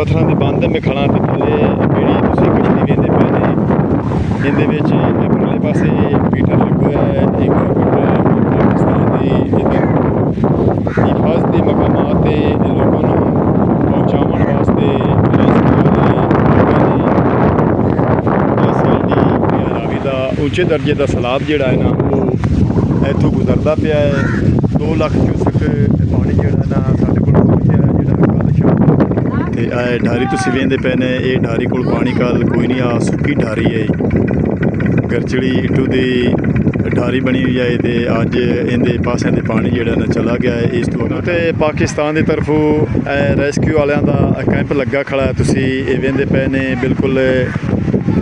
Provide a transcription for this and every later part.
पत्थर के बंद में खड़ा तो थले बेड़ी तुसीं कश्ती वेंदे पे ने इहदे विच परले पासे पीटर लग्गा है एक पाकिस्तान की हिफाजती मकामात ते लोगों को पहुँचाने वास्ते रावी का उच्चे दर्जे का सैलाब जिहड़ा है ना वो इत्थों गुजरता पिया है। 2 लाख क्यूसक पानी जिहड़ा ना साडे कोल पहुंचया जिहड़ा कल शाम ते ढारी तुसीं वेंदे पे ने ये ढारी कोल पानी कल कोई नहीं आ सुक्की ढारी है गरचड़ी इटू दी ढारी बनी हुई है ते अज इहदे पासे ते पानी जिहड़ा ना चला गया है। इस तो ते पाकिस्तान की तरफों रेस्क्यू वालियां दा कैंप लगा खड़ा है तुसीं वेंदे पे ने बिल्कुल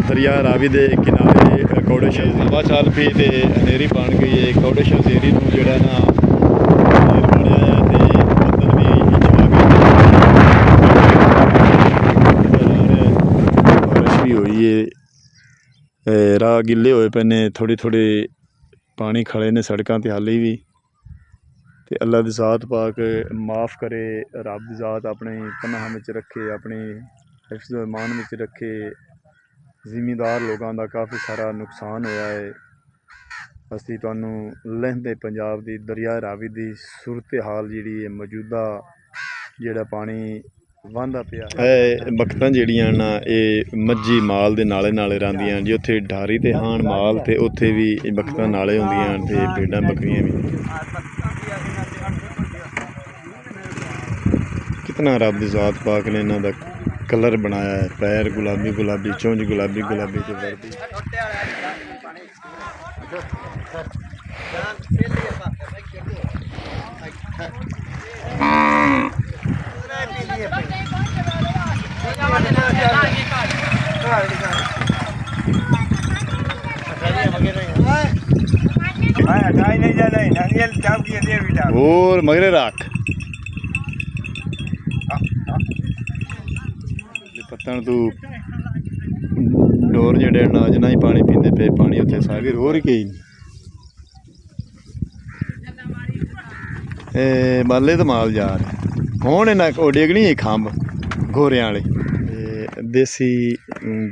दरिया रावी के किनारे कौड़े शाह हवा चल पी तो हनेरी बन गई है। कौड़े शाह जेरी नूं जिहड़ा ना बनया है ते बदल भी छा गए बारिश भी हुई है राह गिले होए पे ने थोड़ी थोड़ी पानी खड़े ने सड़कों ते हाली भी ते अल्लाह दी ज़ात पाक माफ़ करे रब दी ज़ात अपनी पनाह में रखे अपनी हिफ्ज़ ईमान में रखे। जिमीदार लोगों का काफ़ी सारा नुकसान होया है। असी तुहानू लहंदे पंजाब की दरिया रावी की सूरत हाल जी मौजूदा जिहड़ा पानी वांदा पिया बखतां जिहड़ियां ना ये मज्जी माल दे नाले नाले रहिंदियां जी उत्थे ढारी ते हाण माल ते उत्थे भी बखतां नाले हुंदियां ते भेडां बकरियां भी। कितना रब दी ज़ात पाक ने इन्हां दा कलर बनाया है पैर गुलाबी गुलाबी चुंझ गुलाबी गुलाबी ते वर्दी और मगरे राख पत्तन तू डोर जेडे नाजना ही पानी पींदे पे पानी उत्थे सागर हो रही गई माले तो माल जा रहे हुण इन्ना डेगनी है खंभ घोरियां वाले देसी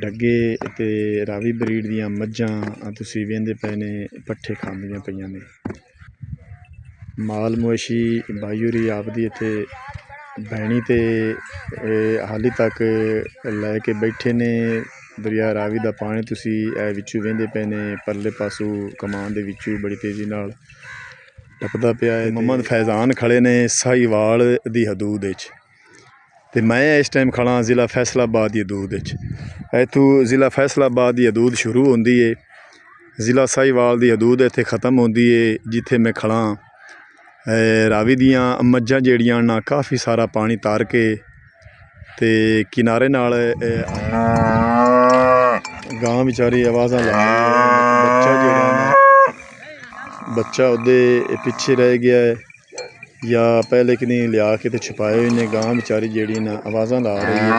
डगे ते रावी ब्रीड दियां मज्जां तुसीं वेंदे पे ने पट्ठे खांदियां पईयां ने। माल मवेशी बाई होरी आपदी इत्थे भैनी ते हाली तक लैके बैठे ने। दरिया रावी का पानी तुसीं विचों वेंदे पे ने परले पासों कमान दे विचों बड़ी तेज़ी नाल टपदा पिया है। मोहम्मद फैज़ान खड़े ने साहिवाल दी हदूद विच ते मैं इस टाइम खड़ा ज़िला फैसलाबाद की हदूद विच। इत्थों ज़िला फैसलाबाद की हदूद शुरू होंदी है ज़िला साहिवाल की हदूद इत्थे ख़त्म होंदी है जिथे मैं खड़ा। रावी दियां मज्जां जिहड़ियां ना काफ़ी सारा पानी तार के ते किनारे नाल गां बेचारी आवाज़ां ला बच्चा जिहड़ा ना बच्चा उहदे पिछे रह गया है या पहले कि नहीं लिया के ते छुपाए हुए ने। गां बेचारी जिहड़ी ना आवाज़ां ला रही है।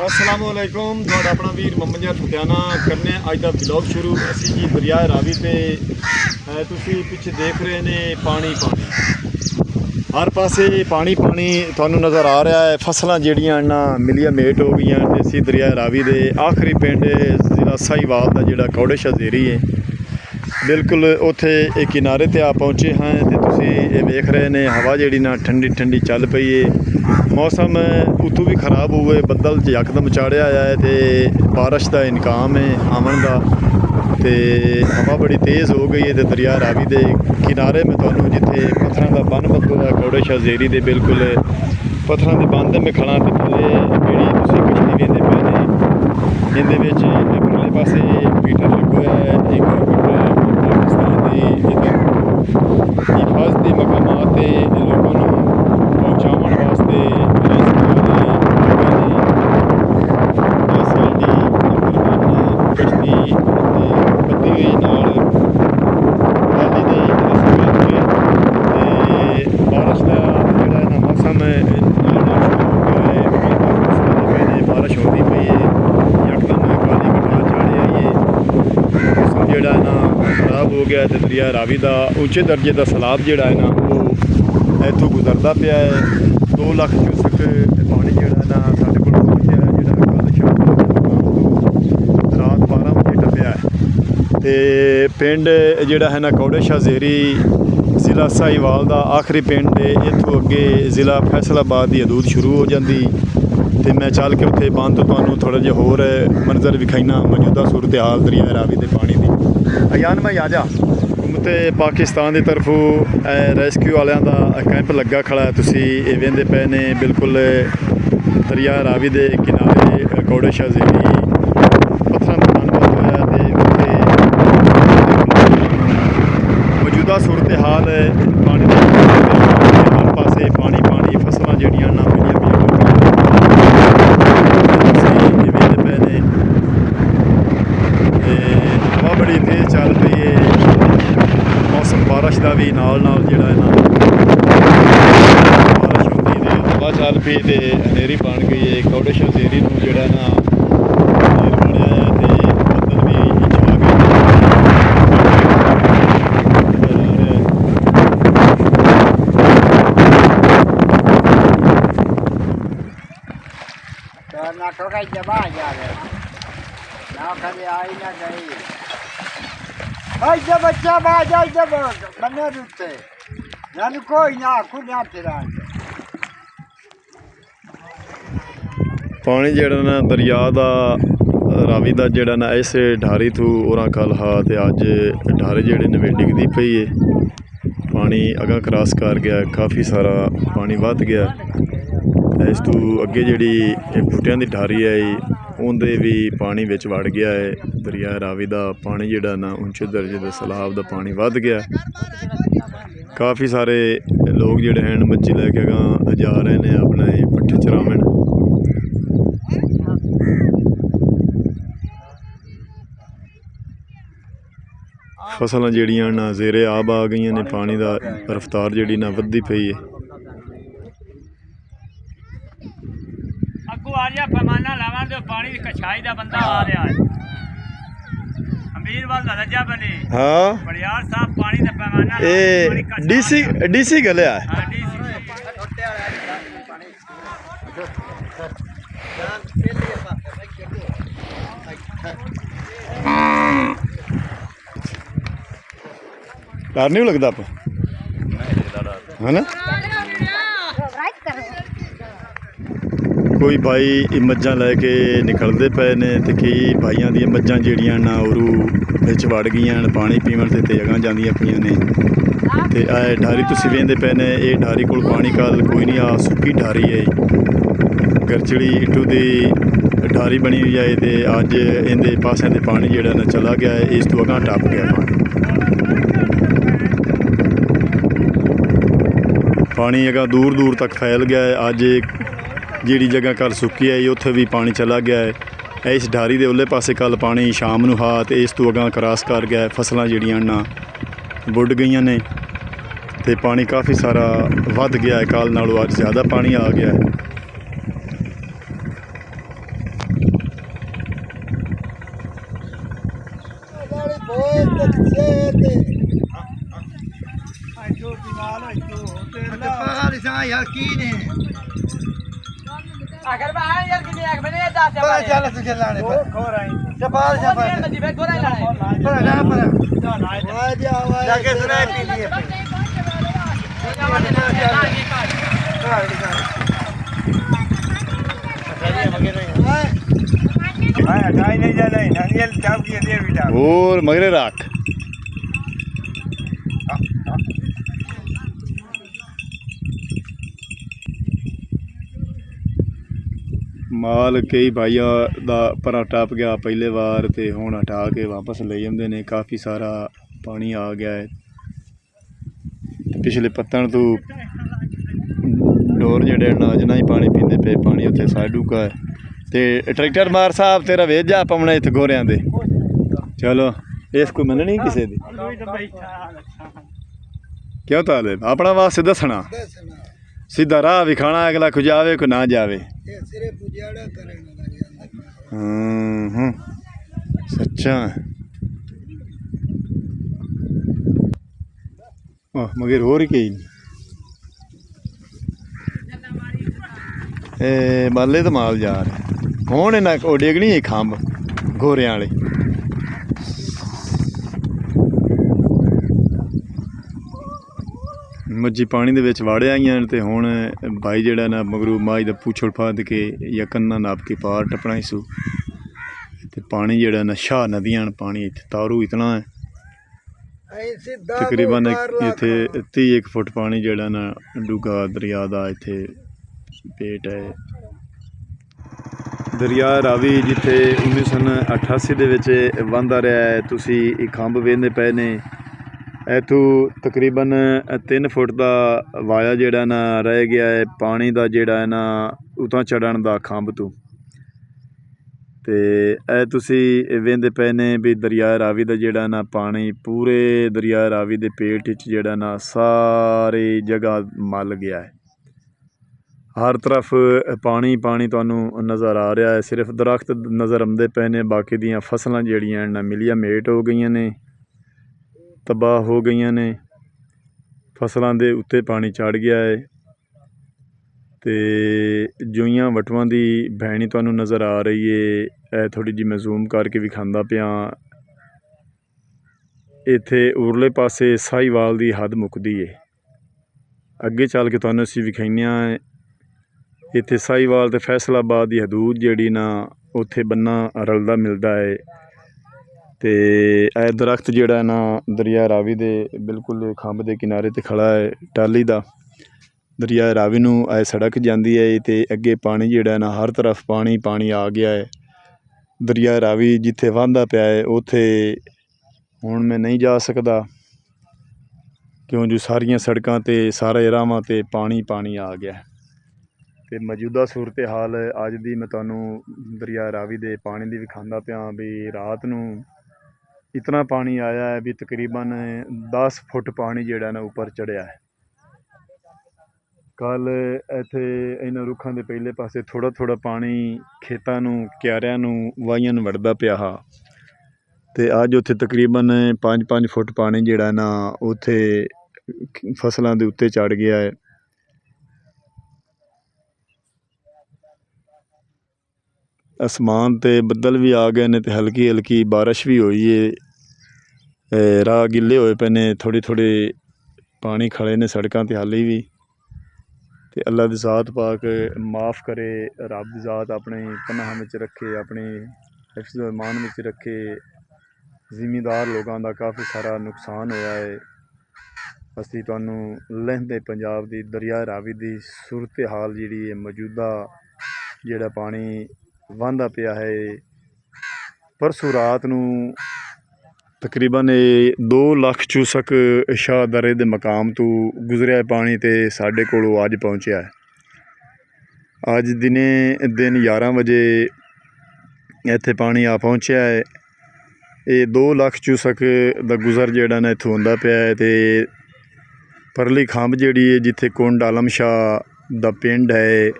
अस्सलाम वालेकुम तुहाडा अपना वीर मोहम्मद फतेहाना करने अज दा ब्लॉग शुरू। असी जी दरिया रावी पे तुसीं पिछे देख रहे ने पानी पानी हर पासे पानी पानी तुहानू नज़र आ रहा है। फसलां जिहड़ियां ना मिलिया मेट हो गई देसी दरिया रावी दे आखिरी पिंड ज़िला साहिवाल का जिहड़ा कौड़े शाह जेरी है बिल्कुल उत्थे एक किनारे ते आ पहुँचे हैं तो तुसीं वेख रहे ने हवा जिहड़ी ना ठंडी ठंडी चल पई है। मौसम उतों भी खराब हुए बदल यकदम चाढ़िया है तो बारिश का इनकाम है आवन का ते हवा बड़ी तेज़ हो गई है। तो दरिया रावी के किनारे में तुहानू जिथे पत्थर का बन बदल है कौड़े शाह जेरी दे बिल्कुल पत्थर के बंद में खड़ा तो थले बेड़ी तुसीं कश्ती वेंदे पे ने इहदे विच परले पासे पीटर लग्गा है एक पाकिस्तान की हिफाजती मकामात ते लोगों को पहुँचाने वास्ते कश्ती बदी हुई नाल हाली दे बारिश का जिहड़ा ना मौसम बारिश होती पई है यकदम काली घटा चाढ़ी आई है। मौसम जिहड़ा ना खराब हो गया तो दरिया रावी का उच्चे दर्जे का सैलाब जिहड़ा है ना वो इत्थों गुजरता पिया है। 2 लाख क्यूसक पानी जिहड़ा ਪਿੰਡ ਜਿਹੜਾ ਹੈ ਨਾ ਕੌੜੇ ਸ਼ਾਹ ਜ਼ੇਰੀ ਜ਼ਿਲ੍ਹਾ ਸਾਹੀਵਾਲ ਦਾ ਆਖਰੀ ਪਿੰਡ ਹੈ। ਇੱਥੋਂ ਅੱਗੇ ਜ਼ਿਲ੍ਹਾ ਫੈਸਲਾਬਾਦ ਦੀ ਹਦੂਦ ਸ਼ੁਰੂ ਹੋ ਜਾਂਦੀ ਤੇ ਮੈਂ ਚੱਲ ਕੇ ਉੱਥੇ ਬੰਦ ਤੋਂ ਤੁਹਾਨੂੰ ਥੋੜ੍ਹਾ ਜਿਹਾ ਹੋਰ ਮੰਜ਼ਰ ਵਿਖਾਈਨਾ ਮੌਜੂਦਾ ਸੂਰਤ ਹਾਲ ਦਰਿਆ ਰਾਵੀ ਦੇ ਪਾਣੀ ਦੀ। ਅਯਾਨ ਮੈਂ ਆ ਜਾ ਹੁਕੂਮਤ ਪਾਕਿਸਤਾਨ ਦੀ ਤਰਫੋਂ ਰੈਸਕਿਊ ਵਾਲਿਆਂ ਦਾ ਕੈਂਪ ਲੱਗਾ ਖੜਾ ਤੁਸੀਂ ਇਹ ਵੇਂਦੇ ਪਏ ਨੇ ਬਿਲਕੁਲ ਦਰਿਆ ਰਾਵੀ ਦੇ ਕਿਨਾਰੇ ਕੌੜੇ ਸ਼ਾਹ ਜ਼ੇਰੀ ਪੱਥਰਾਂ ਦਾ ਬੰਦ ਹੋਇਆ ਤੇ ਉੱਥੇ ਮੌਜੂਦਾ ਸੂਰਤ ਹਾਲ ਪਾਣੀ ਦੇ ਹਰ ਪਾਸੇ ਪਾਣੀ ਪਾਣੀ ਫਸਲਾਂ ਜਿਹੜੀਆਂ ਨਾ ਪਈਆਂ ਪਏ ਨੇ ਹਵਾ ਬੜੀ ਤੇਜ਼ ਚੱਲ ਪਈ ਹੈ। ਮੌਸਮ ਬਾਰਿਸ਼ ਦਾ ਵੀ ਨਾਲ ਨਾਲ ਜਿਹੜਾ ਹੈ ਨਾ ਬਾਰਿਸ਼ ਹੁੰਦੀ ਤੇ ਹਵਾ ਚੱਲ ਪਈ ਤੇ ਹਨੇਰੀ ਬਣ ਗਈ ਹੈ। ਕੌੜੇ ਸ਼ਾਹ ਜ਼ੇਰੀ ਨੂੰ ਜਿਹੜਾ ਨਾ ਬਣਿਆ ਹੈ ਤੇ ਬੱਦਲ ਵੀ ਚਵਾ ਗਏ ना ठोका जबा जा रहे ना कभी आई ना गई आई जब बच्चा बाज आई जब बने रुते यानी कोई ना खुद ना फिरा ਪਾਣੀ ਜਿਹੜਾ ਨਾ ਦਰਿਆ ਦਾ ਰਾਵੀ ਦਾ ਜਿਹੜਾ ਨਾ ਇਸ ਢਾਰੀ ਤੋਂ ਉਰਾਂ ਕੱਲ ਹਾ ਤੇ ਅੱਜ ਢਾਰੇ ਜਿਹੜੇ ਨੇ ਡਿੱਗਦੀ ਪਈ ਹੈ। ਪਾਣੀ ਅਗਾ ਕ੍ਰਾਸ ਕਰ ਗਿਆ ਕਾਫੀ ਸਾਰਾ ਪਾਣੀ ਵੱਧ ਗਿਆ। ਇਸ ਤੋਂ ਅੱਗੇ ਜਿਹੜੀ ਇਹ ਬੂਟਿਆਂ ਦੀ ਢਾਰੀ ਹੈ ਉਹਦੇ ਵੀ ਪਾਣੀ ਵਿੱਚ ਵੜ ਗਿਆ ਹੈ। ਦਰਿਆ ਰਾਵੀ ਦਾ ਪਾਣੀ ਜਿਹੜਾ ਨਾ ਉੱਚੇ ਦਰਜੇ ਦਾ ਸੈਲਾਬ ਦਾ ਪਾਣੀ ਵੱਧ ਗਿਆ। ਕਾਫੀ ਸਾਰੇ ਲੋਕ ਜਿਹੜੇ ਹਨ ਮੱਝੀ ਲੈ ਕੇ ਅਗਾਂਹ ਜਾ ਰਹੇ ਨੇ ਆਪਣਾ ਇਹ ਪੱਠੇ ਚਰਾਵਣ। ਫਸਲਾਂ ਜਿਹੜੀਆਂ ਨਾ ਜ਼ੇਰੇ ਆਬ ਆ ਗਈਆਂ ਨੇ। ਪਾਣੀ ਦਾ ਰਫ਼ਤਾਰ ਜਿਹੜੀ ਨਾ ਵੱਧਦੀ ਪਈ ਹੈ। ਅੱਗੋਂ ਆ ਰਿਹਾ ਪੈਮਾਨਾ ਲਾਵਾਂ ਤੇ ਪਾਣੀ ਦੀ ਕਛਾਈ ਦਾ ਬੰਦਾ ਆ ਰਿਹਾ ਹੈ। ਅਮੀਰ ਵਾਲ ਦਾ ਰੱਜਾ ਬਣੇ ਹਾਂ ਬੜਿਆਰ ਸਾਹਿਬ ਪਾਣੀ ਦਾ ਪੈਮਾਨਾ ਇਹ ਡੀਸੀ ਗਲਿਆ ਹਾਂ ਡੀਸੀ ਡਰ ਨਹੀਂ ਲੱਗਦਾ ਆਪਾਂ ਹੈ ਨਾ। ਕੋਈ ਭਾਈ ਮੱਝਾਂ ਲੈ ਕੇ ਨਿਕਲਦੇ ਪਏ ਨੇ ਤੇ ਕਈ ਭਾਈਆਂ ਦੀਆਂ ਮੱਝਾਂ ਜਿਹੜੀਆਂ ਨਾ ਉਰੂ ਵਿੱਚ ਵੜ ਗਈਆਂ ਨੇ ਪਾਣੀ ਪੀਵਣ ਤੇ ਅਗਾਂਹ ਜਾਂਦੀਆਂ ਪਈਆਂ ਨੇ। ਤੇ ਇਹ ਢਾਰੀ ਤੁਸੀਂ ਵੇਖਦੇ ਪਏ ਨੇ ਇਹ ਢਾਰੀ ਕੋਲ ਪਾਣੀ ਕੱਲ ਕੋਈ ਨਹੀਂ ਆ ਸੁੱਕੀ ਢਾਰੀ ਹੈ ਗਰਚੜੀ ਇੱਟੂ ਦੀ ਢਾਰੀ ਬਣੀ ਹੋਈ ਹੈ ਤੇ ਅੱਜ ਇਹਦੇ ਪਾਸਿਆਂ ਦੇ ਪਾਣੀ ਜਿਹੜਾ ਨਾ ਚਲਾ ਗਿਆ ਹੈ। ਇਸ ਤੋਂ ਅਗਾਂਹ ਟੱਪ ਗਿਆ ਪਾਣੀ ਅਗਾ ਦੂਰ ਦੂਰ ਤੱਕ ਫੈਲ ਗਿਆ ਹੈ। ਅੱਜ ਜਿਹੜੀ ਜਗ੍ਹਾ ਕੱਲ੍ਹ ਸੁੱਕੀ ਹੈ ਉੱਥੇ ਵੀ ਪਾਣੀ ਚਲਾ ਗਿਆ ਹੈ। ਇਸ ਢਾਰੀ ਦੇ ਉੱਲੇ ਪਾਸੇ ਕੱਲ੍ਹ ਪਾਣੀ ਸ਼ਾਮ ਨੂੰ ਹਾ ਤੇ ਇਸ ਤੋਂ ਅਗਾਂਹ ਕ੍ਰਾਸ ਕਰ ਗਿਆ। ਫਸਲਾਂ ਜਿਹੜੀਆਂ ਨਾ ਬੁੱਢ ਗਈਆਂ ਨੇ ਤੇ ਪਾਣੀ ਕਾਫੀ ਸਾਰਾ ਵੱਧ ਗਿਆ ਹੈ। ਕੱਲ੍ਹ ਨਾਲੋਂ ਅੱਜ ਜ਼ਿਆਦਾ ਪਾਣੀ ਆ ਗਿਆ ਹੈ। आखिर में आए यार कितने आख मैंने दास पर चल तू चलाने पर खोर आई चपाल चपाल जी भाई गोरा लाए पर जा पर आवाज आवाज जाके सुनाई पी लिए हां हटाई नहीं जा नहीं नंगेल चाप के दे बेटा और मगरे राख ਮਾਲ ਕਈ ਭਾਈਆਂ ਦਾ ਪਰਾਂ ਟੱਪ ਗਿਆ ਪਹਿਲੇ ਵਾਰ ਤੇ ਹੁਣ ਹਟਾ ਕੇ ਵਾਪਸ ਲੈ ਜਾਂਦੇ ਨੇ। ਕਾਫੀ ਸਾਰਾ ਪਾਣੀ ਆ ਗਿਆ ਹੈ। ਪਿਛਲੇ ਪੱਤਣ ਤੋਂ ਡੋਰ ਜਿਹੜੇ ਨਾ ਅਜਨਾ ਹੀ ਪਾਣੀ ਪੀਂਦੇ ਪਏ। ਪਾਣੀ ਉੱਥੇ ਸਾਡੂਕਾ ਹੈ ਤੇ ਟਰੈਕਟਰ ਮਾਰ ਸਾਹਿਬ ਤੇਰਾ ਵੇਚ ਜਾ ਪਾਉਣਾ ਇੱਥੇ ਗੋਰਿਆਂ ਦੇ। ਚਲੋ ਇਸ ਕੋਈ ਮੰਨਣੀ ਕਿਸੇ ਦੀ ਕਿਉਂ ਤਾਲੇ ਆਪਣਾ ਵਾਸਤੇ ਦੱਸਣਾ सीधा राह विखाना अगला को जावे को ना जावे। सच्चा मगर हो रही कहीं बाले तो माल जा रहे हूँ ना डेगनी है खंभ घोरिया वाले ਮੱਝੀ ਪਾਣੀ ਦੇ ਵਿੱਚ ਵਾੜੇ ਆਈਆਂ ਨੇ ਤੇ ਹੁਣ ਭਾਈ ਜਿਹੜਾ ਨਾ ਮਗਰੂ ਮਾਝ ਦਾ ਪੂਛਲ ਫਾਦ ਕੇ ਜਾਂ ਕੰਨਾਂ ਨਾਪ ਕੇ ਪਾਰ ਟੱਪਣਾ ਹੀ ਸੂ ਤੇ ਪਾਣੀ ਜਿਹੜਾ ਨਾ ਸ਼ਾਹ ਨਦੀਆਂ ਪਾਣੀ ਇੱਥੇ ਤਾਰੂ ਇਤਨਾ ਹੈ ਤਕਰੀਬਨ ਇੱਥੇ 30 ਫੁੱਟ ਪਾਣੀ ਜਿਹੜਾ ਨਾ ਡੂੰਘਾ ਦਰਿਆ ਦਾ ਇੱਥੇ ਪੇਟ ਹੈ। ਦਰਿਆ ਰਾਵੀ ਜਿੱਥੇ 1988 ਦੇ ਵਿੱਚ ਵਹਿੰਦਾ ਰਿਹਾ ਹੈ, ਤੁਸੀਂ ਇਹ ਖੰਭ ਵੇਖਦੇ ਪਏ ਨੇ। ਇੱਥੋਂ ਤਕਰੀਬਨ 3 ਫੁੱਟ ਦਾ ਵਾਇਆ ਜਿਹੜਾ ਨਾ ਰਹਿ ਗਿਆ ਹੈ ਪਾਣੀ ਦਾ, ਜਿਹੜਾ ਹੈ ਨਾ ਉਤਾਂ ਚੜ੍ਹਨ ਦਾ ਖੰਭ ਤੋਂ। ਤੇ ਇਹ ਤੁਸੀਂ ਵੇਖਦੇ ਪਏ ਨੇ ਵੀ ਦਰਿਆ ਰਾਵੀ ਦਾ ਜਿਹੜਾ ਨਾ ਪਾਣੀ ਪੂਰੇ ਦਰਿਆ ਰਾਵੀ ਦੇ ਪੇਟ ਵਿੱਚ ਜਿਹੜਾ ਨਾ ਸਾਰੀ ਜਗ੍ਹਾ ਮੱਲ ਗਿਆ ਹੈ। ਹਰ ਤਰਫ ਪਾਣੀ ਪਾਣੀ ਤੁਹਾਨੂੰ ਨਜ਼ਰ ਆ ਰਿਹਾ ਹੈ। ਸਿਰਫ ਦਰਖਤ ਨਜ਼ਰ ਆਉਂਦੇ ਪਏ ਨੇ, ਬਾਕੀ ਦੀਆਂ ਫਸਲਾਂ ਜਿਹੜੀਆਂ ਨਾ ਮਿਲੀਆਂ ਮੇਟ ਹੋ ਗਈਆਂ ਨੇ, ਤਬਾਹ ਹੋ ਗਈਆਂ ਨੇ। ਫਸਲਾਂ ਦੇ ਉੱਤੇ ਪਾਣੀ ਚੜ੍ਹ ਗਿਆ ਹੈ ਤੇ ਜੂਈਆਂ ਵਟਵਾਂ ਦੀ ਭੈਣੀ ਤੁਹਾਨੂੰ ਨਜ਼ਰ ਆ ਰਹੀ ਹੈ। ਇਹ ਥੋੜ੍ਹੀ ਜਿਹੀ ਮੈਂ ਜ਼ੂਮ ਕਰਕੇ ਵਿਖਾਉਂਦਾ ਪਿਆ। ਇੱਥੇ ਉਰਲੇ ਪਾਸੇ ਸਾਹੀਵਾਲ ਦੀ ਹੱਦ ਮੁੱਕਦੀ ਹੈ। ਅੱਗੇ ਚੱਲ ਕੇ ਤੁਹਾਨੂੰ ਅਸੀਂ ਵਿਖਾਉਂਦੇ ਹਾਂ ਇੱਥੇ ਸਾਹੀਵਾਲ ਤੇ ਫੈਸਲਾਬਾਦ ਦੀ ਹਦੂਦ ਜਿਹੜੀ ਨਾ ਉੱਥੇ ਬੰਨਾ ਰਲਦਾ ਮਿਲਦਾ ਹੈ। ਤੇ ਇਹ ਦਰਖਤ ਜਿਹੜਾ ਨਾ ਦਰਿਆ ਰਾਵੀ ਦੇ ਬਿਲਕੁਲ ਖੰਭ ਦੇ ਕਿਨਾਰੇ ਤੇ ਖੜਾ ਹੈ ਟਾਹਲੀ ਦਾ। ਦਰਿਆ ਰਾਵੀ ਨੂੰ ਇਹ ਸੜਕ ਜਾਂਦੀ ਹੈ ਤੇ ਅੱਗੇ ਪਾਣੀ ਜਿਹੜਾ ਨਾ ਹਰ ਤਰਫ ਪਾਣੀ ਪਾਣੀ ਆ ਗਿਆ ਹੈ। ਦਰਿਆ ਰਾਵੀ ਜਿੱਥੇ ਵਹਿੰਦਾ ਪਿਆ ਹੈ ਉੱਥੇ ਹੁਣ ਮੈਂ ਨਹੀਂ ਜਾ ਸਕਦਾ, ਕਿਉਂ ਜੋ ਸਾਰੀਆਂ ਸੜਕਾਂ ਤੇ ਸਾਰੇ ਰਾਹਾਂ ਤੇ ਪਾਣੀ ਪਾਣੀ ਆ ਗਿਆ। ਤੇ ਮੌਜੂਦਾ ਸੂਰਤ ਹਾਲ ਅੱਜ ਦੀ ਮੈਂ ਤੁਹਾਨੂੰ ਦਰਿਆ ਰਾਵੀ ਦੇ ਪਾਣੀ ਦੀ ਵਿਖਾਉਂਦਾ ਪਿਆ ਵੀ ਰਾਤ ਨੂੰ ਇਤਨਾ ਪਾਣੀ ਆਇਆ ਹੈ ਵੀ ਤਕਰੀਬਨ 10 ਫੁੱਟ ਪਾਣੀ ਜਿਹੜਾ ਨਾ ਉੱਪਰ ਚੜ੍ਹਿਆ ਹੈ। ਕੱਲ੍ਹ ਇੱਥੇ ਇਹਨਾਂ ਰੁੱਖਾਂ ਦੇ ਪਹਿਲੇ ਪਾਸੇ ਥੋੜ੍ਹਾ ਥੋੜ੍ਹਾ ਪਾਣੀ ਖੇਤਾਂ ਨੂੰ, ਕਿਆਰਿਆਂ ਨੂੰ, ਵਾਹੀਆਂ ਨੂੰ ਵੜਦਾ ਪਿਆ ਹਾ ਤੇ ਅੱਜ ਉੱਥੇ ਤਕਰੀਬਨ 5-5 ਫੁੱਟ ਪਾਣੀ ਜਿਹੜਾ ਨਾ ਉੱਥੇ ਫਸਲਾਂ ਦੇ ਉੱਤੇ ਚੜ੍ਹ ਗਿਆ ਹੈ। ਅਸਮਾਨ ਤੇ ਬੱਦਲ ਵੀ ਆ ਗਏ ਨੇ ਤੇ ਹਲਕੀ ਹਲਕੀ ਬਾਰਿਸ਼ ਵੀ ਹੋਈ ਹੈ। ਰਾਹ ਗਿੱਲੇ ਹੋਏ ਪਏ ਨੇ, ਥੋੜ੍ਹੇ ਥੋੜ੍ਹੇ ਪਾਣੀ ਖੜੇ ਨੇ ਸੜਕਾਂ ਤੇ ਹਾਲੇ ਵੀ। ਤੇ ਅੱਲਾ ਦੀ ਜ਼ਾਤ ਪਾਕ ਮਾफ़ ਕਰੇ, ਰੱਬ ਦੀ ਜ਼ਾਤ ਆਪਣੇ ਪਨਾਹ ਵਿੱਚ ਰੱਖੇ, ਆਪਣੇ ਹਿਫਜ਼ ਅਮਾਨ ਵਿੱਚ ਰੱਖੇ। ਜ਼ਿਮੀਂਦਾਰ ਲੋਕਾਂ ਦਾ ਕਾਫੀ ਸਾਰਾ ਨੁਕਸਾਨ ਹੋਇਆ ਹੈ। ਅਸੀਂ ਤੁਹਾਨੂੰ ਲਹਿੰਦੇ ਪੰਜਾਬ ਦੀ ਦਰਿਆ ਰਾਵੀ ਦੀ ਸੂਰਤ ਹਾਲ ਜਿਹੜੀ ਹੈ ਮੌਜੂਦਾ ਜਿਹੜਾ ਪਾਣੀ ਵਹਿੰਦਾ ਪਿਆ ਹੈ। ਪਰਸੋਂ ਰਾਤ ਨੂੰ ਤਕਰੀਬਨ 2 ਲੱਖ ਚੂਸਕ ਸ਼ਾਹ ਦਰੇ ਦੇ ਮਕਾਮ ਤੋਂ ਗੁਜ਼ਰਿਆ ਪਾਣੀ ਤੇ ਸਾਡੇ ਕੋਲੋਂ ਅੱਜ ਪਹੁੰਚਿਆ ਹੈ। ਅੱਜ ਦਿਨ 11 ਵਜੇ ਇੱਥੇ ਪਾਣੀ ਆ ਪਹੁੰਚਿਆ ਹੈ। ਇਹ 2 ਲੱਖ ਚੂਸਕ ਦਾ ਗੁਜ਼ਰ ਜਿਹੜਾ ਨਾ ਇੱਥੋਂ ਹੁੰਦਾ ਪਿਆ ਹੈ। ਤੇ ਪਰਲੀ ਖੰਭ ਜਿਹੜੀ ਹੈ ਜਿੱਥੇ ਕੁੰਡ ਆਲਮ ਸ਼ਾਹ ਦਾ ਪਿੰਡ ਹੈ,